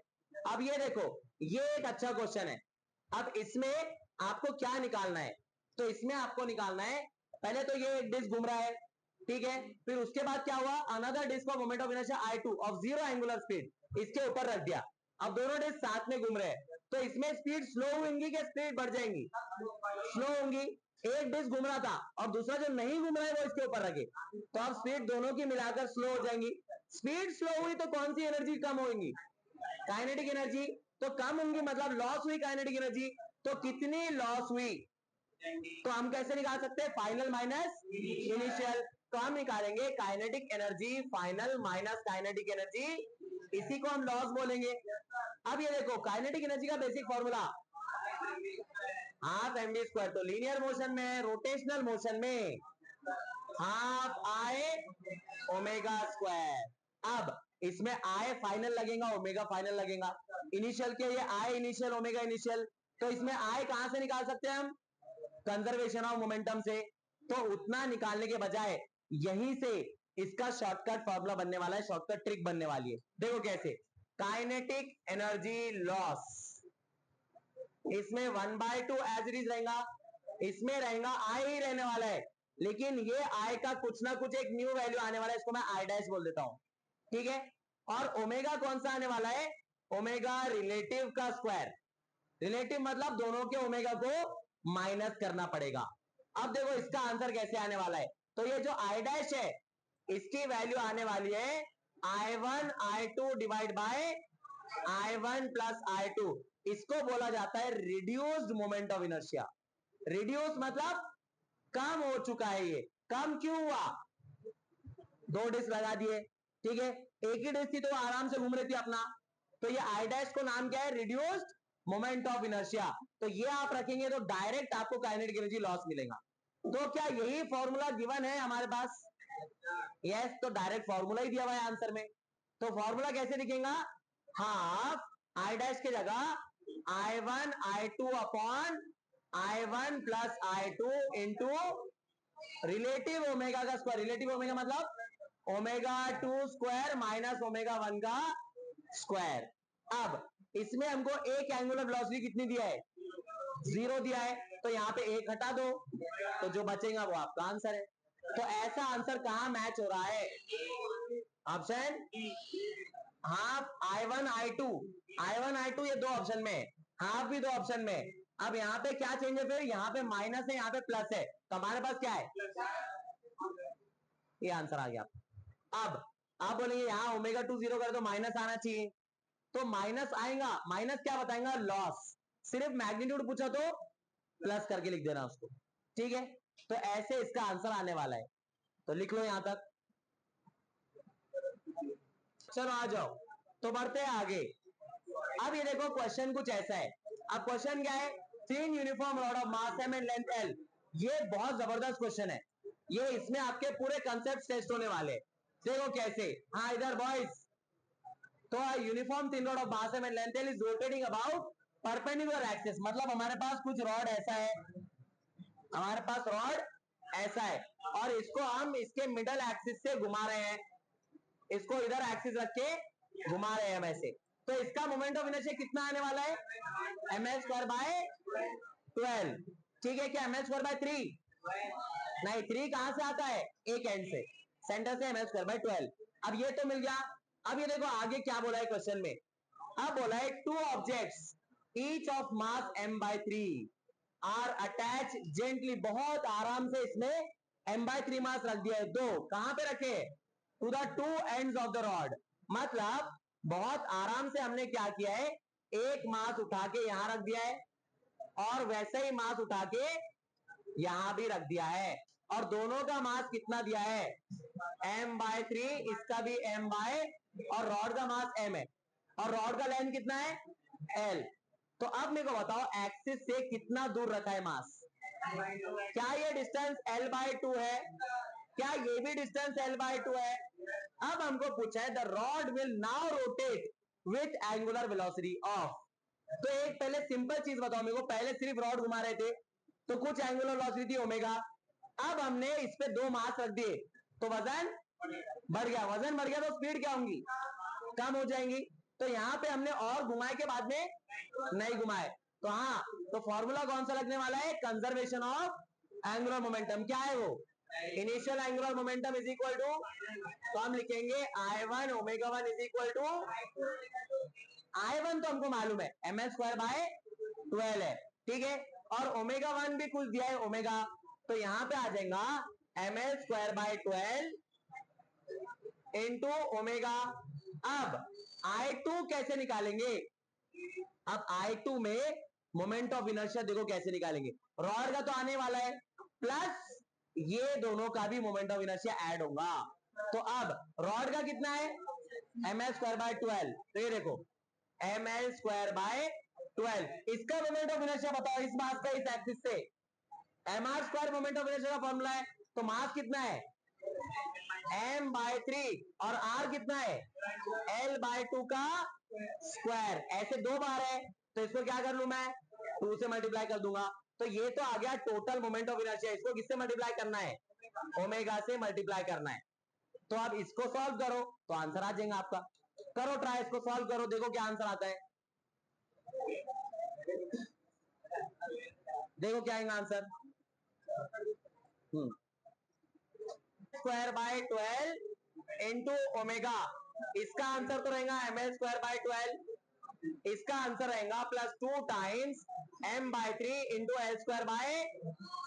अब ये देखो ये एक अच्छा क्वेश्चन है। अब इसमें आपको क्या निकालना है? तो इसमें आपको निकालना है, पहले तो ये एक डिस्क घूम रहा है, ठीक है, फिर उसके बाद क्या हुआ? Another disc of moment of inertia I2 of 0 angular speed इसके ऊपर रख दिया। अब दोनों डिस्क साथ में घूम रहे हैं, तो इसमें स्पीड स्लो होंगी कि स्पीड बढ़ जाएंगी? स्लो होंगी। एक डिस्क घूम रहा था और दूसरा जो नहीं घूम रहा है वो इसके ऊपर रखे, तो अब स्पीड दोनों की मिलाकर स्लो हो जाएंगी। स्पीड स्लो हुई तो कौन सी एनर्जी कम होगी? Kinetic energy. तो कम होंगी मतलब लॉस हुई काइनेटिक एनर्जी, तो कितनी लॉस हुई? तो हम कैसे निकाल सकते हैं? Final minus initial. तो हम निकालेंगे kinetic energy final minus kinetic energy, इसी को हम लॉस बोलेंगे। अब ये देखो काइनेटिक एनर्जी का basic formula half M D square, तो लीनियर मोशन में, रोटेशनल मोशन में हाफ आई ओमेगा स्क्वायर। अब इसमें आई फाइनल लगेगा ओमेगा फाइनल लगेगा, इनिशियल के ये आई इनिशियल ओमेगा इनिशियल, तो इसमें आई कहां से निकाल सकते हैं हम? कंजर्वेशन ऑफ मोमेंटम से। तो उतना निकालने के बजाय यहीं से इसका शॉर्टकट फॉर्मूला बनने वाला है, शॉर्टकट ट्रिक बनने वाली है। देखो कैसे, काइनेटिक एनर्जी लॉस, इसमें 1/2 एज इट इज रहेगा, इसमें रहेगा आई ही रहने वाला है, लेकिन ये आई का कुछ ना कुछ एक न्यू वैल्यू आने वाला है, इसको मैं आई डैश बोल देता हूं। ठीक है, और ओमेगा कौन सा आने वाला है? ओमेगा रिलेटिव का स्क्वायर। रिलेटिव मतलब दोनों के ओमेगा को माइनस करना पड़ेगा। अब देखो इसका आंसर कैसे आने वाला है। तो ये जो आई डैश है इसकी वैल्यू आने वाली है I1 I2 divide by I1 plus I2। इसको बोला जाता है reduced moment of inertia. Reduce मतलब कम हो चुका है। ये कम क्यों हुआ? दो डिस्क लगा दिए, ठीक है, एक ही डिस्क थी तो आराम से घूम रही थी अपना, तो ये आई डैश को नाम क्या है? Reduced moment of inertia. तो ये आप रखेंगे तो डायरेक्ट आपको काइनेटिक एनर्जी लॉस मिलेगा। तो क्या यही फॉर्मूला गिवन है हमारे पास? यस, तो डायरेक्ट फॉर्मूला ही दिया हुआ है आंसर में। तो फॉर्मूला कैसे दिखेगा? हाफ आई डैश की जगह I1 I2 upon I1 plus I2 into relative omega का स्क्वायर। रिलेटिव ओमेगा मतलब ओमेगा 2 स्क्वायर माइनस ओमेगा 1 का स्क्वायर। अब इसमें हमको एक एंगुलर वेलोसिटी कितनी दिया है? 0 दिया है, तो यहां पे एक हटा दो, तो जो बचेगा वो आपका आंसर है। तो ऐसा आंसर कहां मैच हो रहा है? Option half I1 I2, I1 I2 ये दो ऑप्शन में, हाफ भी दो ऑप्शन में। अब यहाँ पे क्या चेंज है? फिर यहाँ पे माइनस है, यहाँ पे प्लस है, तो हमारे पास क्या है? ये आंसर आ गया। अब आप बोलेंगे यहाँ ओमेगा 2 0 कर दो, माइनस आना चाहिए, तो माइनस आएगा। माइनस क्या बताएगा? लॉस। सिर्फ मैग्नीट्यूड पूछा तो प्लस करके लिख देना उसको। ठीक है, तो ऐसे इसका आंसर आने वाला है, तो लिख लो यहां तक। चलो आ जाओ, तो बढ़ते हैं आगे। अब ये देखो क्वेश्चन कुछ ऐसा है। अब क्वेश्चन क्या है, तीन uniform rod of mass M and length L. ये बहुत जबरदस्त क्वेश्चन है, ये इसमें आपके पूरे कंसेप्ट टेस्ट होने वाले। देखो कैसे, हाँ इधर बॉयज, तो यूनिफॉर्म तीन rod of mass M and length L is rotating about perpendicular axis. मतलब हमारे पास कुछ रॉड ऐसा है, हमारे पास रॉड ऐसा है, और इसको हम इसके मिडल एक्सिस से घुमा रहे हैं, इसको इधर एक्सिस रख के घुमा रहे हैं हम ऐसे। तो इसका मोमेंट ऑफ इनर्शिया कितना आने वाला है, एम एल स्क्वायर बाय 12। ठीक है, क्या एम एल स्क्वायर बाय 3? नहीं, 3 कहां से आता है, एक एंड से, सेंटर से, एम एल स्क्वायर बाय 12। अब ये तो मिल गया। अब ये देखो आगे क्या बोला है क्वेश्चन में। अब बोला है two objects each of mass m by 3 are attach gently. बहुत आराम से इसमें m by 3 मास रख दिया है, दो कहां पे रखे, to the two ends of the rod. मतलब बहुत आराम से हमने क्या किया है, एक मास उठा के यहां रख दिया है, और वैसे ही मास उठा के यहां भी रख दिया है, और दोनों का मास कितना दिया है, m by 3, इसका भी m by, और रॉड का मास m है, और रॉड का लेंथ कितना है, l। तो अब मेरे को बताओ एक्सिस से कितना दूर रखा है मास, क्या ये डिस्टेंस l बाय 2 है, क्या ये भी डिस्टेंस l बाय 2 है। अब हमको पूछा है the rod will now rotate with angular velocity of. तो एक पहले सिंपल चीज बताओ मेरे को, पहले सिर्फ रॉड घुमा रहे थे तो कुछ एंगुलर वेलोसिटी ओमेगा, अब हमने इस पे दो मास रख दिए तो वजन बढ़ गया, वजन बढ़ गया तो स्पीड क्या होंगी, कम हो जाएंगी। तो यहां पे हमने और घुमाए के बाद में नहीं घुमाए, तो हाँ, तो फॉर्मूला कौन सा लगने वाला है, कंजर्वेशन ऑफ एंगुलर मोमेंटम। क्या है वो, initial angular momentum is equal to, तो हम लिखेंगे I1 omega 1 is equal to, I1 तो हमको मालूम है एम एल स्क्वायर बाय 12 है, ठीक है, और ओमेगा 1 भी कुछ दिया है ओमेगा, तो यहां पे आ जाएगा M L square by 12 into omega. अब I2 कैसे निकालेंगे, अब I2 में मोमेंट ऑफ इनर्शिया देखो कैसे निकालेंगे, रॉड का तो आने वाला है, प्लस ये दोनों का भी मोमेंट ऑफ इनर्शिया ऐड होगा। तो अब रॉड का कितना है, एम एल स्क्वायर बाय 12, तो ये देखो एम एल स्क्वायर बाय 12, इसका मोमेंट ऑफ इनर्शिया बताओ, इस मास का इस एक्सिस से, M R square moment of inertia का फॉर्मूला है, तो मास कितना है m बाय 3, और r कितना है l बाय 2 का स्क्वायर, ऐसे दो बार है तो इसको क्या कर लू मैं, 2 से मल्टीप्लाई कर दूंगा। तो ये तो आ गया टोटल मोमेंट ऑफ इनर्शिया, इसको किससे मल्टीप्लाई करना है, ओमेगा से मल्टीप्लाई करना है। तो अब इसको सॉल्व करो तो आंसर आ जाएगा आपका, करो ट्राई, इसको सॉल्व करो, देखो क्या आंसर आता है, देखो क्या आएगा answer. Square by 12 into omega, इसका आंसर तो रहेगा एम एल स्क्वायर बाय 12, इसका आंसर रहेगा plus 2 times m by 3 into L square by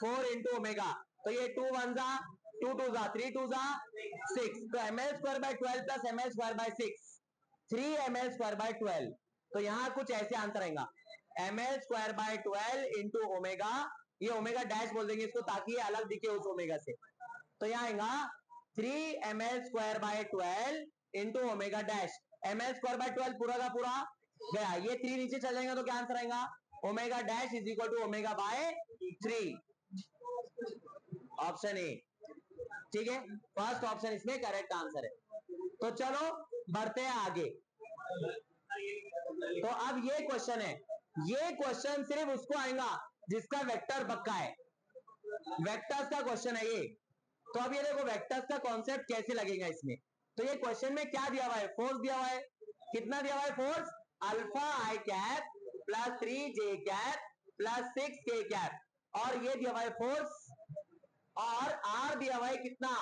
4 into omega. तो ये 2 1 जा 2 2 जा 3 2 जा 6, तो M L square by 12 plus M L square by 6, 3 M L square by 12। तो यहां कुछ ऐसे आंसर आएगा, M L square by 12 into omega, ये ओमेगा डैश बोल देंगे इसको ताकि ये अलग दिखे उस ओमेगा से, तो यहां आएगा 3 M L square by 12 into omega dash, M L square by 12 पूरा का पूरा गया, ये 3 नीचे चल जाएगा तो क्या आंसर आएगा, omega dash is equal to omega by 3, option A. ठीक है, फर्स्ट ऑप्शन इसमें करेक्ट आंसर है। तो चलो बढ़ते हैं आगे। तो अब ये क्वेश्चन है, ये क्वेश्चन सिर्फ उसको आएगा जिसका वेक्टर पक्का है, वेक्टर्स का क्वेश्चन है ये। तो अब ये देखो वेक्टर्स का कॉन्सेप्ट कैसे लगेगा इसमें। तो ये क्वेश्चन में क्या दिया हुआ है, फोर्स दिया हुआ है, कितना दिया हुआ है फोर्स, अल्फा आई कैप प्लस 3 जे कैप प्लस 6 के कैप, और ये दिया हुआ है फोर्स, और आर दिया हुआ है कितना,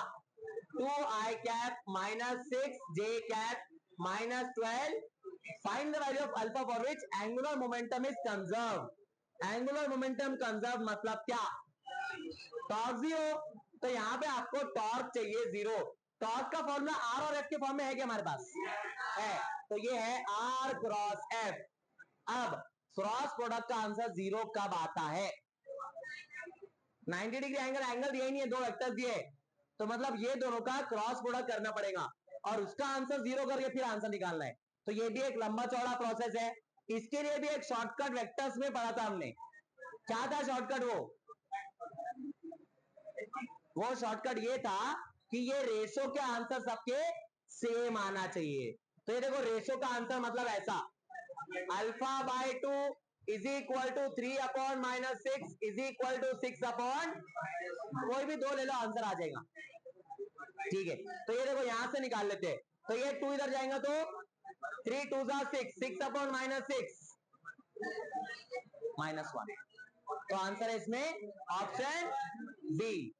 2 I cap minus 6 J cap minus 12, find the value of alpha for which angular momentum is conserve. Angular momentum conserve मतलब क्या, टॉर्क जीरो, तो यहां पे आपको टॉर्क चाहिए जीरो, टॉर्क का फॉर्मूला आर और एफ के फॉर्म में है क्या हमारे पास, है, तो ये है आर क्रॉस एफ। अब क्रॉस प्रोडक्ट का आंसर जीरो कब आता है, 90 डिग्री एंगल, एंगल दिया ही नहीं है, दो वेक्टर दिए, तो मतलब ये दोनों का क्रॉस प्रोडक्ट करना पड़ेगा। और उसका आंसर 0 करके फिर आंसर निकालना है। तो ये भी एक लंबा चौड़ा प्रोसेस है। इसके लिए भी एक शॉर्टकट वेक्टर्स में पढ़ा था हमने। क्या था शॉर्टकट? वो शॉर्टकट ये था कि ये रेशो के आंसर सबके सेम आना चाहिए। तो ये देखो, रेशो का आंसर मतलब ऐसा, alpha by 2 is equal to 3/-6 is equal to 6/, कोई भी दो ले लो, आंसर आ जाएगा। ठीक है, तो ये देखो यहां से निकाल लेते हैं। तो ये 2 इधर जाएगा तो 3 2 6, 6/-6 -1। तो आंसर है इसमें ऑप्शन बी।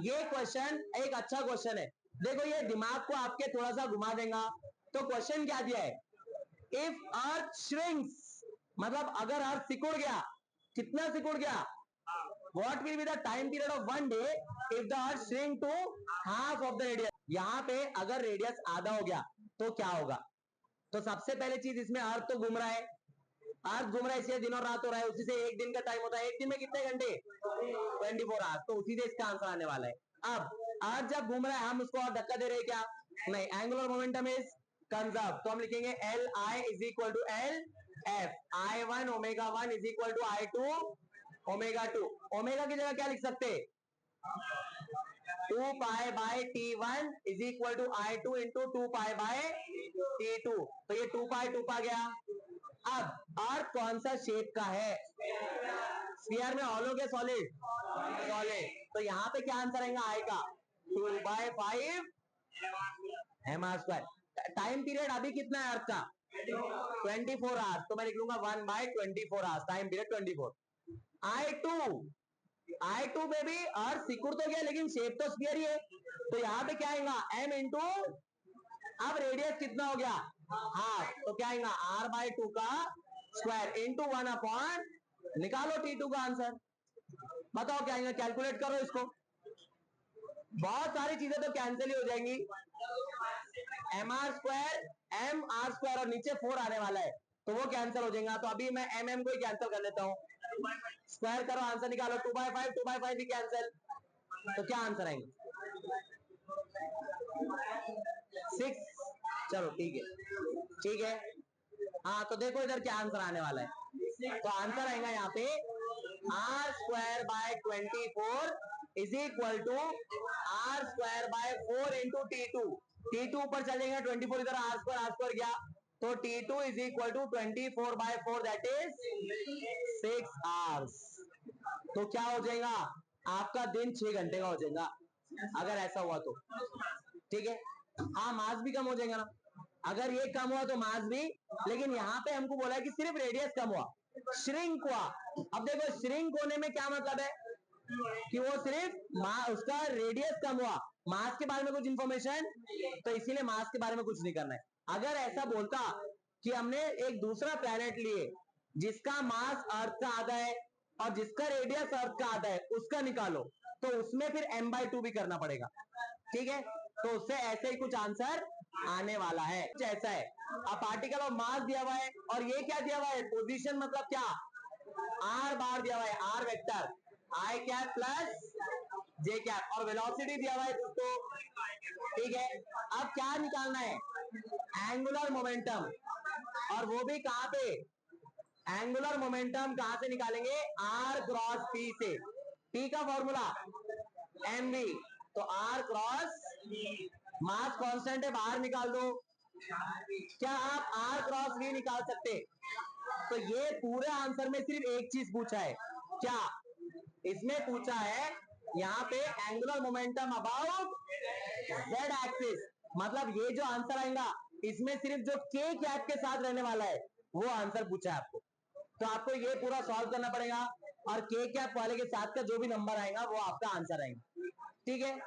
ये क्वेश्चन एक अच्छा क्वेश्चन है। देखो, ये दिमाग को आपके थोड़ा सा घुमा देगा। तो क्वेश्चन क्या दिया है? इफ अर्थ श्रिंक्स, मतलब अगर अर्थ सिकुड़ गया, कितना सिकुड़ गया? What will be the time period of 1 day if the earth shrink to half of the radius. यहां पे अगर रेडियस आधा हो गया तो क्या होगा? तो सबसे पहले चीज, इसमें अर्थ तो घूम रहा है, अर्थ घूम रहा है, इसलिए दिन और रात हो रहा है, उसी से एक दिन का टाइम होता है। एक दिन में कितने घंटे? 24 आवर्स। तो उसी से इसका आंसर आने वाला है। अब अर्थ जब घूम रहा है, हम उसको और धक्का दे रहे हैं क्या? नहीं, एंगुलर मोमेंटम इज कंजर्व। तो हम लिखेंगे L I is equal to L F, I1 ω1 is equal to I2 ω2। Omega की जगह क्या लिख सकते? 2π/T1 is equal to I2 into 2π/T2। तो ये 2π गया। अब अर्थ कौन सा शेप का है? स्फीयर में हॉलो के सॉलिड? सॉलिड। तो यहां पे क्या आंसर आएगा? आई का 2/5 m²। टाइम पीरियड अभी कितना है अर्थ का? 24 आवर्स। तो मैं लिख लूंगा 1/24 आवर्स, टाइम पीरियड 24। I2 में भी अर्थ सिकुड़ तो गया, लेकिन शेप तो स्फीयर ही है। तो यहां पे क्या आएगा? m इंटू, अब रेडियस कितना हो गया? हाफ। तो क्या आएगा? R/2 का स्क्वायर इंटू 1/, निकालो T2 का आंसर। बताओ क्या आएगा? कैलकुलेट करो इसको। बहुत सारी चीजें तो कैंसिल ही हो जाएंगी। mr² और नीचे 4 आने वाला है, तो वो कैंसिल हो जाएगा। तो अभी मैं mm को ही कैंसिल कर लेता हूं। स्क्वायर करो, आंसर निकालो। 2/5 भी कैंसिल। तो क्या आंसर आएंगे? 6। चलो ठीक है, ठीक है। हाँ, तो देखो इधर क्या आंसर आने वाला है। तो आंसर आएगा यहाँ पे R²/24 is equal to R²/4 into T2। T2 ऊपर चलेगा, 24 इधर, R² गया, तो T2 is equal to 24/4, that is 6 hours. तो क्या हो जाएगा? आपका दिन 6 घंटे का हो जाएगा, अगर ऐसा हुआ तो। ठीक है, हाँ, मास भी कम हो जाएगा ना। अगर ये कम हुआ तो मास भी, लेकिन यहां पे हमको बोला है कि सिर्फ रेडियस कम हुआ, श्रिंक हुआ। अब देखो, श्रिंक होने में क्या मतलब है? कि वो सिर्फ उसका रेडियस कम हुआ, मास के बारे में कुछ इंफॉर्मेशन, तो इसीलिए मास के बारे में कुछ नहीं करना है। अगर ऐसा बोलता कि हमने एक दूसरा प्लेनेट लिए जिसका मास अर्थ का आधा है और जिसका रेडियस अर्थ का आधा है, उसका निकालो, तो उसमें फिर m/2 भी करना पड़ेगा। ठीक है, तो उससे ऐसे ही कुछ आंसर आने वाला है। कुछ ऐसा है, अब पार्टिकल ऑफ मास दिया हुआ है, और ये क्या दिया हुआ है? पोजीशन, मतलब क्या? आर बार दिया हुआ है, R vector, I cap plus J cap, और वेलोसिटी दिया हुआ है दोस्तों। ठीक है, अब क्या निकालना है? एंगुलर मोमेंटम, और वो भी कहां पे? एंगुलर मोमेंटम कहां से निकालेंगे? आर क्रॉस पी से। पी का फॉर्मूला mv, तो आर क्रॉस, मास कांस्टेंट है, बाहर निकाल दो। क्या आप आर क्रॉस वी निकाल सकते? तो ये पूरे आंसर में सिर्फ एक चीज पूछा है, क्या? इसमें पूछा है यहाँ पे angular momentum about Z axis. मतलब ये जो आंसर आएगा, इसमें सिर्फ जो के कैप के साथ रहने वाला है, वो आंसर पूछा है आपको। तो आपको ये पूरा सॉल्व करना पड़ेगा, और के कैप वाले के साथ का जो भी नंबर आएगा वो आपका आंसर आएगा। ठीक है।